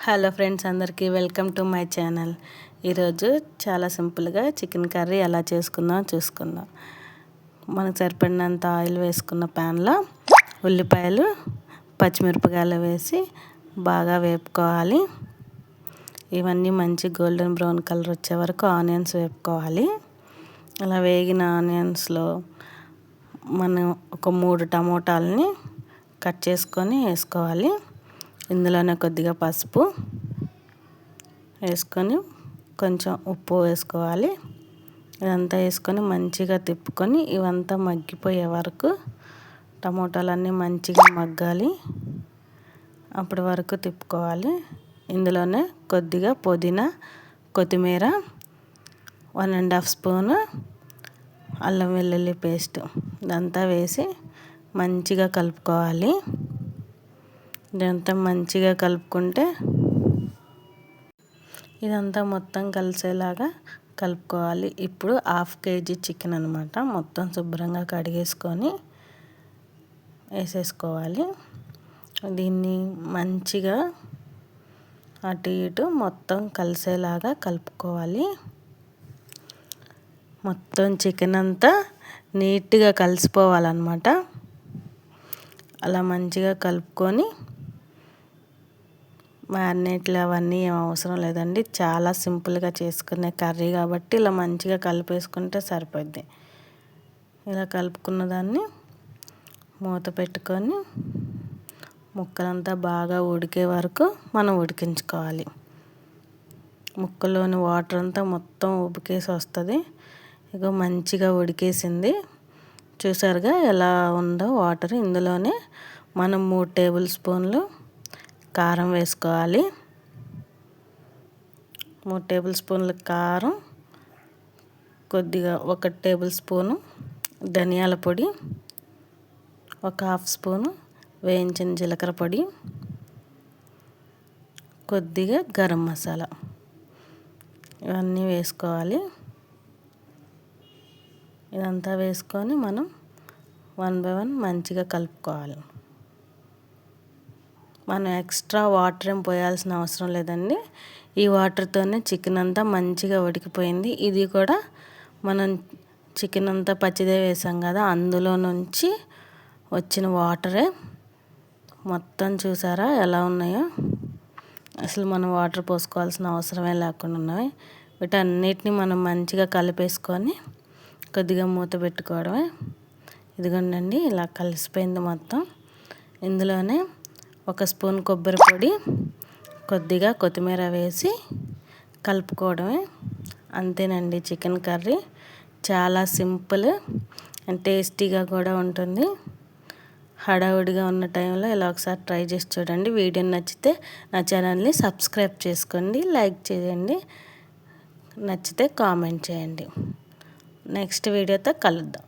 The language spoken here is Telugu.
హలో ఫ్రెండ్స్, అందరికీ వెల్కమ్ టు మై ఛానల్. ఈరోజు చాలా సింపుల్గా చికెన్ కర్రీ ఎలా చేసుకుందాం చూసుకుందాం. మనకు సరిపడినంత ఆయిల్ వేసుకున్న ప్యాన్లో ఉల్లిపాయలు పచ్చిమిరపకాయలు వేసి బాగా వేపుకోవాలి. ఇవన్నీ మంచి గోల్డెన్ బ్రౌన్ కలర్ వచ్చే వరకు ఆనియన్స్ వేపుకోవాలి. అలా వేగిన ఆనియన్స్లో మనం ఒక 3 టమోటాలని కట్ చేసుకొని వేసుకోవాలి. ఇందులోనే కొద్దిగా పసుపు వేసుకొని కొంచెం ఉప్పు వేసుకోవాలి. ఇదంతా వేసుకొని మంచిగా తిప్పుకొని ఇవంతా మగ్గిపోయే వరకు టమోటాలన్నీ మంచిగా మగ్గాలి. అప్పటి వరకు తిప్పుకోవాలి. ఇందులోనే కొద్దిగా పుదీనా, కొత్తిమీర, 1½ స్పూను అల్లం వెల్లుల్లి పేస్ట్ ఇదంతా వేసి మంచిగా కలుపుకోవాలి. ఇదంతా మంచిగా కలుపుకుంటే ఇదంతా మొత్తం కలిసేలాగా కలుపుకోవాలి. ఇప్పుడు 1/2 kg చికెన్ అనమాట. మొత్తం శుభ్రంగా కడిగేసుకొని వేసేసుకోవాలి. దీన్ని మంచిగా అటు ఇటు మొత్తం కలిసేలాగా కలుపుకోవాలి. మొత్తం చికెన్ అంతా నీట్గా కలిసిపోవాలన్నమాట. అలా మంచిగా కలుపుకొని మ్యారినేట్లు అవన్నీ ఏం అవసరం లేదండి. చాలా సింపుల్గా చేసుకునే కర్రీ కాబట్టి ఇలా మంచిగా కలిపేసుకుంటే సరిపోద్ది. ఇలా కలుపుకున్న దాన్ని మూత పెట్టుకొని ముక్కలంతా బాగా ఉడికే వరకు మనం ఉడికించుకోవాలి. ముక్కలోని వాటర్ అంతా మొత్తం ఉబికేసి వస్తుంది. ఇక మంచిగా ఉడికేసింది. చూసారుగా ఎలా ఉందో వాటర్. ఇందులోనే మనం 3 టేబుల్ స్పూన్లు కారం వేసుకోవాలి. 3 టేబుల్ స్పూన్ల కారం, కొద్దిగా 1 టేబుల్ స్పూను ధనియాల పొడి, 1/2 స్పూను వేయించిన జీలకర్ర పొడి, కొద్దిగా గరం మసాలా ఇవన్నీ వేసుకోవాలి. ఇదంతా వేసుకొని మనం 1 by 1 మంచిగా కలుపుకోవాలి. మనం ఎక్స్ట్రా వాటర్ ఏం పోయాల్సిన అవసరం లేదండి. ఈ వాటర్తోనే చికెన్ అంతా మంచిగా ఉడికిపోయింది. ఇది కూడా మనం చికెన్ అంతా పచ్చిదే వేసాం కదా, అందులో నుంచి వచ్చిన వాటరే. మొత్తం చూసారా ఎలా ఉన్నాయో. అసలు మనం వాటర్ పోసుకోవాల్సిన అవసరమే లేకుండా ఉన్నాయి. వీటన్నిటిని మనం మంచిగా కలిపేసుకొని కొద్దిగా మూత పెట్టుకోవడమే. ఇదిగోండి ఇలా కలిసిపోయింది మొత్తం. ఇందులోనే 1 స్పూన్ కొబ్బరి పొడి, కొద్దిగా కొత్తిమీర వేసి కలుపుకోవడమే. అంతేనండి చికెన్ కర్రీ. చాలా సింపుల్ అండ్ టేస్టీగా కూడా ఉంటుంది. హడావుడిగా ఉన్న టైంలో ఇలా ఒకసారి ట్రై చేసి చూడండి. వీడియో నచ్చితే నా ఛానల్ని సబ్స్క్రైబ్ చేసుకోండి, లైక్ చేయండి, నచ్చితే కామెంట్ చేయండి. నెక్స్ట్ వీడియోతో కలుద్దాం.